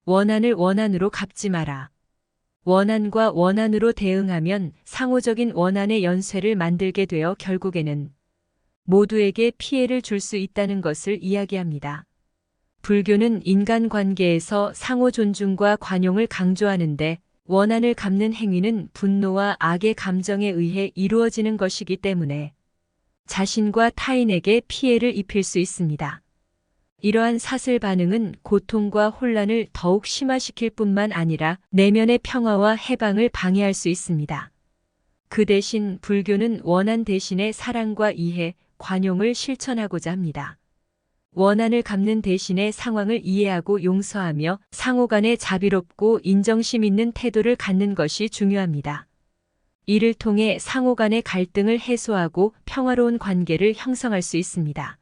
원한을 원한으로 갚지 마라. 원한과 원한으로 대응하면 상호적인 원한의 연쇄를 만들게 되어 결국에는 모두에게 피해를 줄 수 있다는 것을 이야기합니다. 불교는 인간관계에서 상호 존중과 관용을 강조하는데 원한을 갚는 행위는 분노와 악의 감정에 의해 이루어지는 것이기 때문에 자신과 타인에게 피해를 입힐 수 있습니다. 이러한 사슬 반응은 고통과 혼란을 더욱 심화시킬 뿐만 아니라 내면의 평화와 해방을 방해할 수 있습니다. 그 대신 불교는 원한 대신에 사랑과 이해, 관용을 실천하고자 합니다. 원한을 갚는 대신에 상황을 이해하고 용서하며 상호 간에 자비롭고 인정심 있는 태도를 갖는 것이 중요합니다. 이를 통해 상호 간의 갈등을 해소하고 평화로운 관계를 형성할 수 있습니다.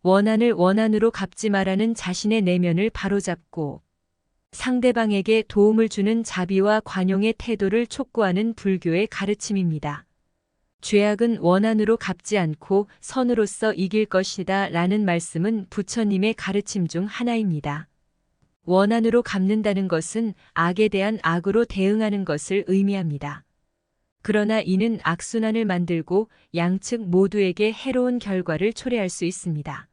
원한을 원한으로 갚지 말라는 자신의 내면을 바로잡고 상대방에게 도움을 주는 자비와 관용의 태도를 촉구하는 불교의 가르침입니다. 죄악은 원한으로 갚지 않고 선으로서 이길 것이다 라는 말씀은 부처님의 가르침 중 하나입니다. 원한으로 갚는다는 것은 악에 대한 악으로 대응하는 것을 의미합니다. 그러나 이는 악순환을 만들고 양측 모두에게 해로운 결과를 초래할 수 있습니다.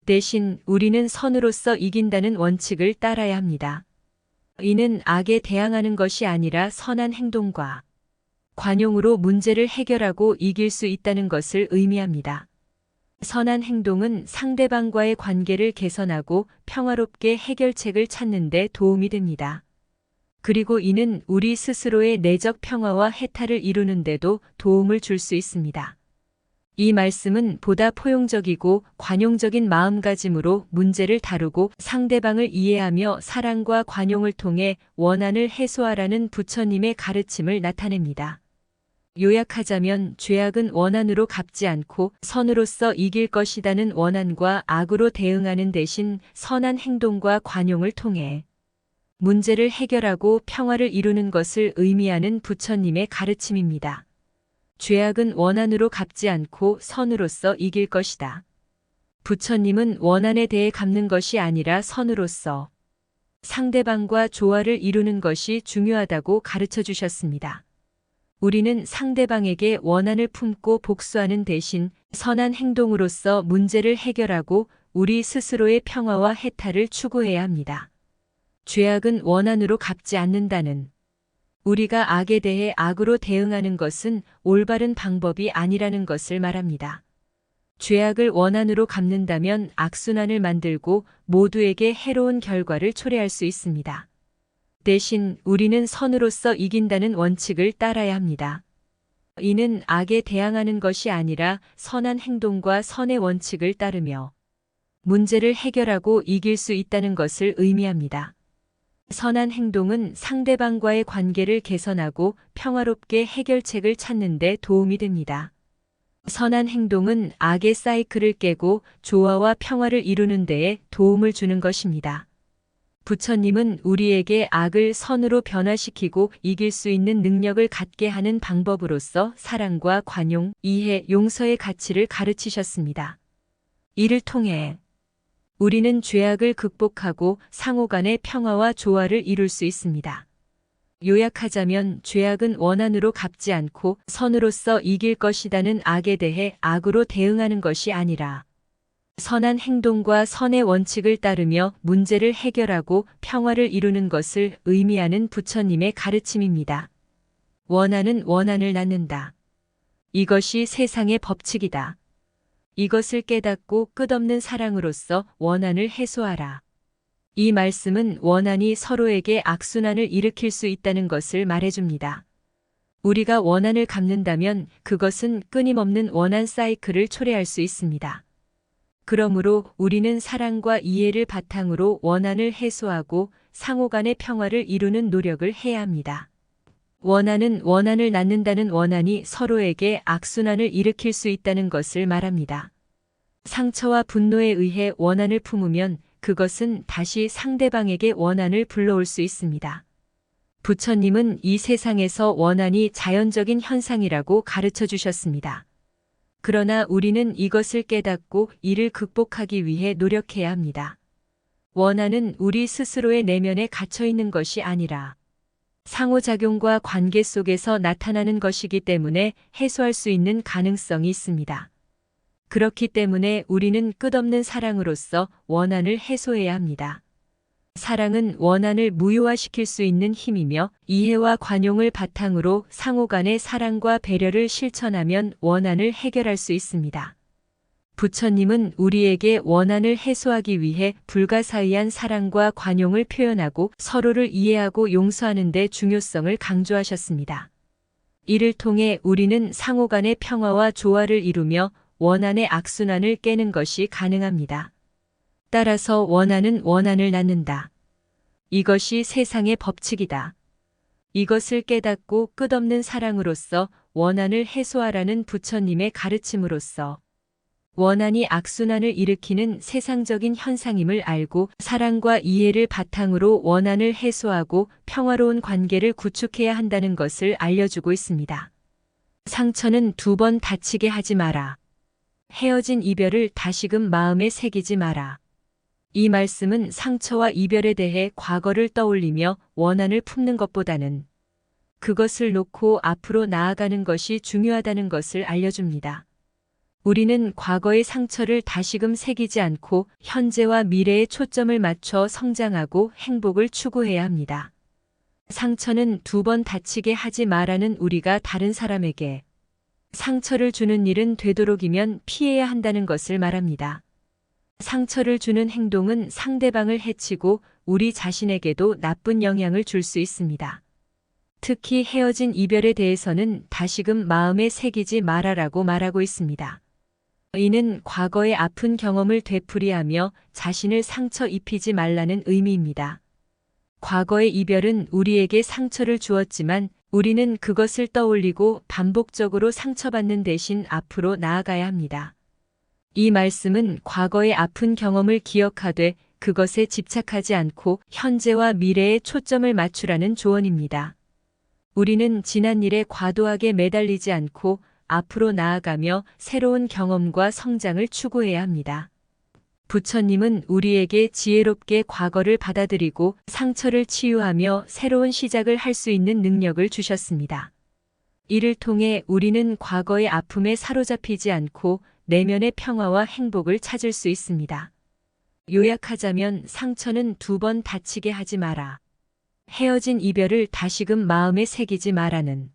대신 우리는 선으로서 이긴다는 원칙을 따라야 합니다. 이는 악에 대항하는 것이 아니라 선한 행동과 관용으로 문제를 해결하고 이길 수 있다는 것을 의미합니다. 선한 행동은 상대방과의 관계를 개선하고 평화롭게 해결책을 찾는 데 도움이 됩니다. 그리고 이는 우리 스스로의 내적 평화와 해탈을 이루는 데도 도움을 줄 수 있습니다. 이 말씀은 보다 포용적이고 관용적인 마음가짐으로 문제를 다루고 상대방을 이해하며 사랑과 관용을 통해 원한을 해소하라는 부처님의 가르침을 나타냅니다. 요약하자면 죄악은 원한으로 갚지 않고 선으로서 이길 것이라는 원한과 악으로 대응하는 대신 선한 행동과 관용을 통해 문제를 해결하고 평화를 이루는 것을 의미하는 부처님의 가르침입니다. 죄악은 원한으로 갚지 않고 선으로서 이길 것이다. 부처님은 원한에 대해 갚는 것이 아니라 선으로서 상대방과 조화를 이루는 것이 중요하다고 가르쳐 주셨습니다. 우리는 상대방에게 원한을 품고 복수하는 대신 선한 행동으로서 문제를 해결하고 우리 스스로의 평화와 해탈을 추구해야 합니다. 죄악은 원한으로 갚지 않는다는 우리가 악에 대해 악으로 대응하는 것은 올바른 방법이 아니라는 것을 말합니다. 죄악을 원한으로 갚는다면 악순환을 만들고 모두에게 해로운 결과를 초래할 수 있습니다. 대신 우리는 선으로서 이긴다는 원칙을 따라야 합니다. 이는 악에 대항하는 것이 아니라 선한 행동과 선의 원칙을 따르며 문제를 해결하고 이길 수 있다는 것을 의미합니다. 선한 행동은 상대방과의 관계를 개선하고 평화롭게 해결책을 찾는 데 도움이 됩니다. 선한 행동은 악의 사이클을 깨고 조화와 평화를 이루는 데에 도움을 주는 것입니다. 부처님은 우리에게 악을 선으로 변화시키고 이길 수 있는 능력을 갖게 하는 방법으로서 사랑과 관용, 이해, 용서의 가치를 가르치셨습니다. 이를 통해 우리는 죄악을 극복하고 상호 간의 평화와 조화를 이룰 수 있습니다. 요약하자면 죄악은 원한으로 갚지 않고 선으로서 이길 것이라는 악에 대해 악으로 대응하는 것이 아니라 선한 행동과 선의 원칙을 따르며 문제를 해결하고 평화를 이루는 것을 의미하는 부처님의 가르침입니다. 원한은 원한을 낳는다. 이것이 세상의 법칙이다. 이것을 깨닫고 끝없는 사랑으로서 원한을 해소하라. 이 말씀은 원한이 서로에게 악순환을 일으킬 수 있다는 것을 말해줍니다. 우리가 원한을 갚는다면 그것은 끊임없는 원한 사이클을 초래할 수 있습니다. 그러므로 우리는 사랑과 이해를 바탕으로 원한을 해소하고 상호 간의 평화를 이루는 노력을 해야 합니다. 원한은 원한을 낳는다는 원한이 서로에게 악순환을 일으킬 수 있다는 것을 말합니다. 상처와 분노에 의해 원한을 품으면 그것은 다시 상대방에게 원한을 불러올 수 있습니다. 부처님은 이 세상에서 원한이 자연적인 현상이라고 가르쳐 주셨습니다. 그러나 우리는 이것을 깨닫고 이를 극복하기 위해 노력해야 합니다. 원한은 우리 스스로의 내면에 갇혀 있는 것이 아니라 상호작용과 관계 속에서 나타나는 것이기 때문에 해소할 수 있는 가능성이 있습니다. 그렇기 때문에 우리는 끝없는 사랑으로서 원한을 해소해야 합니다. 사랑은 원한을 무효화시킬 수 있는 힘이며 이해와 관용을 바탕으로 상호 간의 사랑과 배려를 실천하면 원한을 해결할 수 있습니다. 부처님은 우리에게 원한을 해소하기 위해 불가사의한 사랑과 관용을 표현하고 서로를 이해하고 용서하는 데 중요성을 강조하셨습니다. 이를 통해 우리는 상호 간의 평화와 조화를 이루며 원한의 악순환을 깨는 것이 가능합니다. 따라서 원한은 원한을 낳는다. 이것이 세상의 법칙이다. 이것을 깨닫고 끝없는 사랑으로서 원한을 해소하라는 부처님의 가르침으로써 원한이 악순환을 일으키는 세상적인 현상임을 알고 사랑과 이해를 바탕으로 원한을 해소하고 평화로운 관계를 구축해야 한다는 것을 알려주고 있습니다. 상처는 2번 다치게 하지 마라. 헤어진 이별을 다시금 마음에 새기지 마라. 이 말씀은 상처와 이별에 대해 과거를 떠올리며 원한을 품는 것보다는 그것을 놓고 앞으로 나아가는 것이 중요하다는 것을 알려줍니다. 우리는 과거의 상처를 다시금 새기지 않고 현재와 미래에 초점을 맞춰 성장하고 행복을 추구해야 합니다. 상처는 2번 다치게 하지 마라는 우리가 다른 사람에게 상처를 주는 일은 되도록이면 피해야 한다는 것을 말합니다. 상처를 주는 행동은 상대방을 해치고 우리 자신에게도 나쁜 영향을 줄 수 있습니다. 특히 헤어진 이별에 대해서는 다시금 마음에 새기지 마라라고 말하고 있습니다. 이는 과거의 아픈 경험을 되풀이하며 자신을 상처 입히지 말라는 의미입니다. 과거의 이별은 우리에게 상처를 주었지만 우리는 그것을 떠올리고 반복적으로 상처받는 대신 앞으로 나아가야 합니다. 이 말씀은 과거의 아픈 경험을 기억하되 그것에 집착하지 않고 현재와 미래에 초점을 맞추라는 조언입니다. 우리는 지난 일에 과도하게 매달리지 않고 앞으로 나아가며 새로운 경험과 성장을 추구해야 합니다. 부처님은 우리에게 지혜롭게 과거를 받아들이고 상처를 치유하며 새로운 시작을 할 수 있는 능력을 주셨습니다. 이를 통해 우리는 과거의 아픔에 사로잡히지 않고 내면의 평화와 행복을 찾을 수 있습니다. 요약하자면 상처는 2번 다치게 하지 마라. 헤어진 이별을 다시금 마음에 새기지 마라는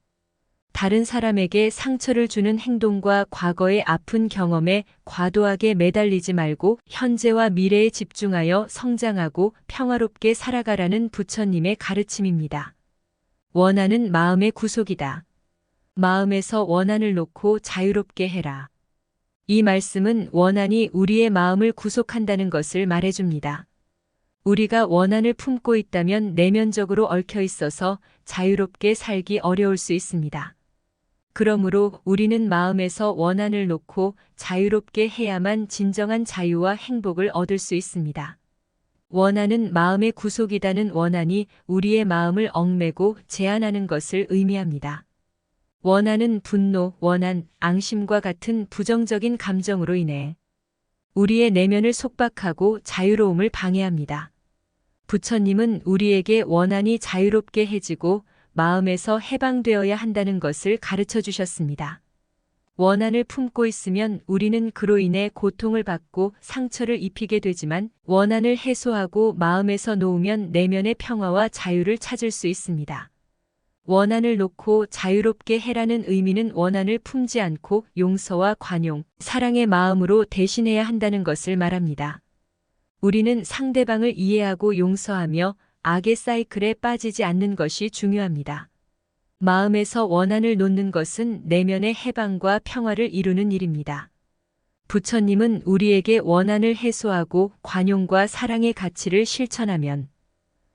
다른 사람에게 상처를 주는 행동과 과거의 아픈 경험에 과도하게 매달리지 말고 현재와 미래에 집중하여 성장하고 평화롭게 살아가라는 부처님의 가르침입니다. 원한은 마음의 구속이다. 마음에서 원한을 놓고 자유롭게 해라. 이 말씀은 원한이 우리의 마음을 구속한다는 것을 말해줍니다. 우리가 원한을 품고 있다면 내면적으로 얽혀 있어서 자유롭게 살기 어려울 수 있습니다. 그러므로 우리는 마음에서 원한을 놓고 자유롭게 해야만 진정한 자유와 행복을 얻을 수 있습니다. 원한은 마음의 구속이다는 원한이 우리의 마음을 얽매고 제한하는 것을 의미합니다. 원한은 분노, 원한, 앙심과 같은 부정적인 감정으로 인해 우리의 내면을 속박하고 자유로움을 방해합니다. 부처님은 우리에게 원한이 자유롭게 해지고 마음에서 해방되어야 한다는 것을 가르쳐 주셨습니다. 원한을 품고 있으면 우리는 그로 인해 고통을 받고 상처를 입히게 되지만 원한을 해소하고 마음에서 놓으면 내면의 평화와 자유를 찾을 수 있습니다. 원한을 놓고 자유롭게 해라는 의미는 원한을 품지 않고 용서와 관용, 사랑의 마음으로 대신해야 한다는 것을 말합니다. 우리는 상대방을 이해하고 용서하며 악의 사이클에 빠지지 않는 것이 중요합니다. 마음에서 원한을 놓는 것은 내면의 해방과 평화를 이루는 일입니다. 부처님은 우리에게 원한을 해소하고 관용과 사랑의 가치를 실천하면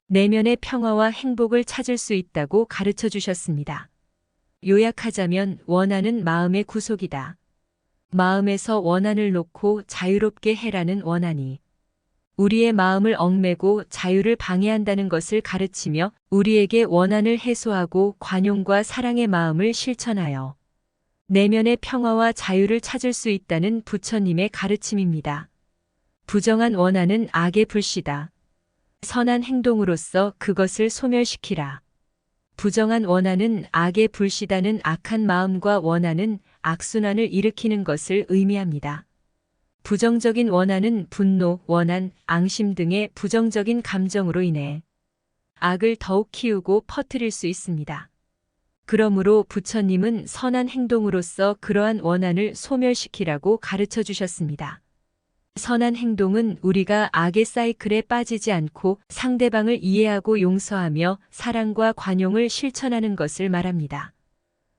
내면의 평화와 행복을 찾을 수 있다고 가르쳐 주셨습니다. 요약하자면 원한은 마음의 구속이다. 마음에서 원한을 놓고 자유롭게 해라는 원한이 우리의 마음을 얽매고 자유를 방해한다는 것을 가르치며 우리에게 원한을 해소하고 관용과 사랑의 마음을 실천하여 내면의 평화와 자유를 찾을 수 있다는 부처님의 가르침입니다. 부정한 원한은 악의 불씨다. 선한 행동으로써 그것을 소멸시키라. 부정한 원한은 악에 불시다는 악한 마음과 원한은 악순환을 일으키는 것을 의미합니다. 부정적인 원한은 분노, 원한, 앙심 등의 부정적인 감정으로 인해 악을 더욱 키우고 퍼뜨릴 수 있습니다. 그러므로 부처님은 선한 행동으로써 그러한 원한을 소멸시키라고 가르쳐 주셨습니다. 선한 행동은 우리가 악의 사이클에 빠지지 않고 상대방을 이해하고 용서하며 사랑과 관용을 실천하는 것을 말합니다.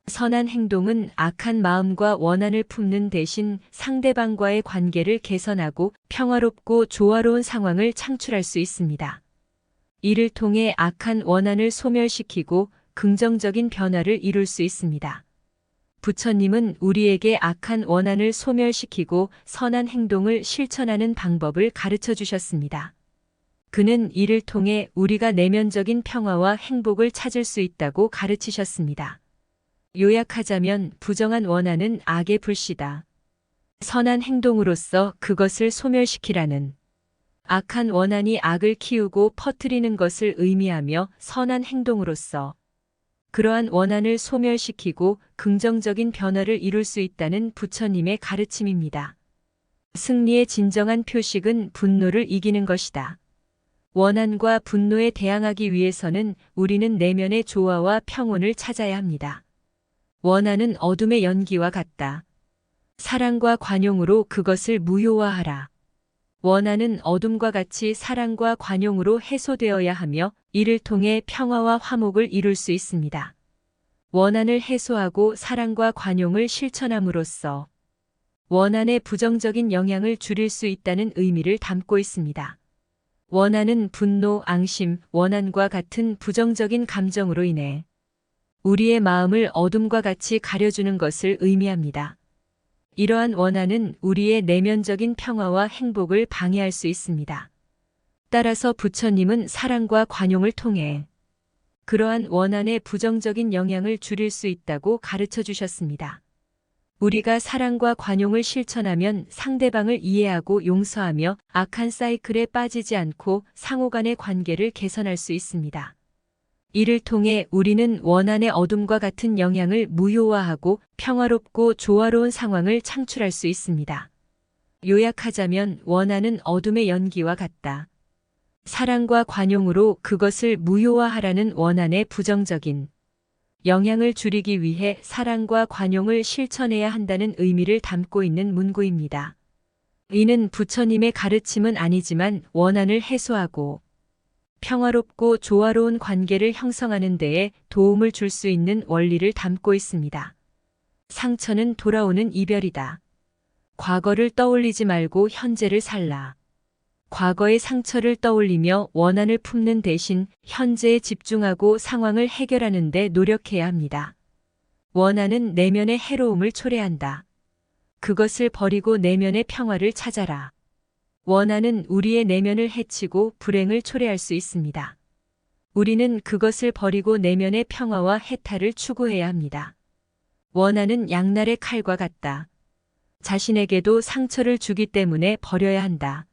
선한 행동은 악한 마음과 원한을 품는 대신 상대방과의 관계를 개선하고 평화롭고 조화로운 상황을 창출할 수 있습니다. 이를 통해 악한 원한을 소멸시키고 긍정적인 변화를 이룰 수 있습니다. 부처님은 우리에게 악한 원한을 소멸시키고 선한 행동을 실천하는 방법을 가르쳐 주셨습니다. 그는 이를 통해 우리가 내면적인 평화와 행복을 찾을 수 있다고 가르치셨습니다. 요약하자면 부정한 원한은 악의 불씨다. 선한 행동으로써 그것을 소멸시키라는 악한 원한이 악을 키우고 퍼뜨리는 것을 의미하며 선한 행동으로써 그러한 원한을 소멸시키고 긍정적인 변화를 이룰 수 있다는 부처님의 가르침입니다. 승리의 진정한 표식은 분노를 이기는 것이다. 원한과 분노에 대항하기 위해서는 우리는 내면의 조화와 평온을 찾아야 합니다. 원한은 어둠의 연기와 같다. 사랑과 관용으로 그것을 무효화하라. 원한은 어둠과 같이 사랑과 관용으로 해소되어야 하며 이를 통해 평화와 화목을 이룰 수 있습니다. 원한을 해소하고 사랑과 관용을 실천함으로써 원한의 부정적인 영향을 줄일 수 있다는 의미를 담고 있습니다. 원한은 분노, 앙심, 원한과 같은 부정적인 감정으로 인해 우리의 마음을 어둠과 같이 가려주는 것을 의미합니다. 이러한 원한은 우리의 내면적인 평화와 행복을 방해할 수 있습니다. 따라서 부처님은 사랑과 관용을 통해 그러한 원한의 부정적인 영향을 줄일 수 있다고 가르쳐 주셨습니다. 우리가 사랑과 관용을 실천하면 상대방을 이해하고 용서하며 악한 사이클에 빠지지 않고 상호 간의 관계를 개선할 수 있습니다. 이를 통해 우리는 원한의 어둠과 같은 영향을 무효화하고 평화롭고 조화로운 상황을 창출할 수 있습니다. 요약하자면 원한은 어둠의 연기와 같다. 사랑과 관용으로 그것을 무효화하라는 원한의 부정적인 영향을 줄이기 위해 사랑과 관용을 실천해야 한다는 의미를 담고 있는 문구입니다. 이는 부처님의 가르침은 아니지만 원한을 해소하고 평화롭고 조화로운 관계를 형성하는 데에 도움을 줄 수 있는 원리를 담고 있습니다. 상처는 돌아오는 이별이다. 과거를 떠올리지 말고 현재를 살라. 과거의 상처를 떠올리며 원한을 품는 대신 현재에 집중하고 상황을 해결하는 데 노력해야 합니다. 원한은 내면의 해로움을 초래한다. 그것을 버리고 내면의 평화를 찾아라. 원한은 우리의 내면을 해치고 불행을 초래할 수 있습니다. 우리는 그것을 버리고 내면의 평화와 해탈을 추구해야 합니다. 원한은 양날의 칼과 같다. 자신에게도 상처를 주기 때문에 버려야 한다.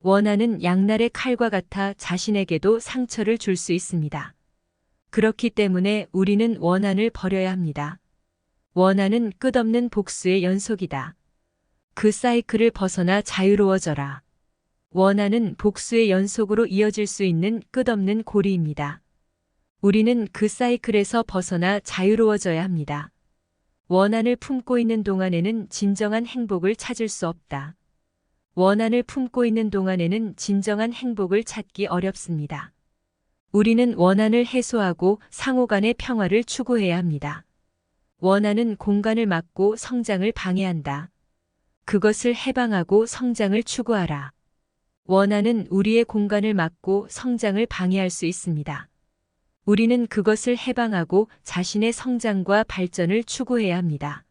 원한은 양날의 칼과 같아 자신에게도 상처를 줄 수 있습니다. 그렇기 때문에 우리는 원한을 버려야 합니다. 원한은 끝없는 복수의 연속이다. 그 사이클을 벗어나 자유로워져라. 원한은 복수의 연속으로 이어질 수 있는 끝없는 고리입니다. 우리는 그 사이클에서 벗어나 자유로워져야 합니다. 원한을 품고 있는 동안에는 진정한 행복을 찾을 수 없다. 원한을 품고 있는 동안에는 진정한 행복을 찾기 어렵습니다. 우리는 원한을 해소하고 상호 간의 평화를 추구해야 합니다. 원한은 공간을 막고 성장을 방해한다. 그것을 해방하고 성장을 추구하라. 원한은 우리의 공간을 막고 성장을 방해할 수 있습니다. 우리는 그것을 해방하고 자신의 성장과 발전을 추구해야 합니다.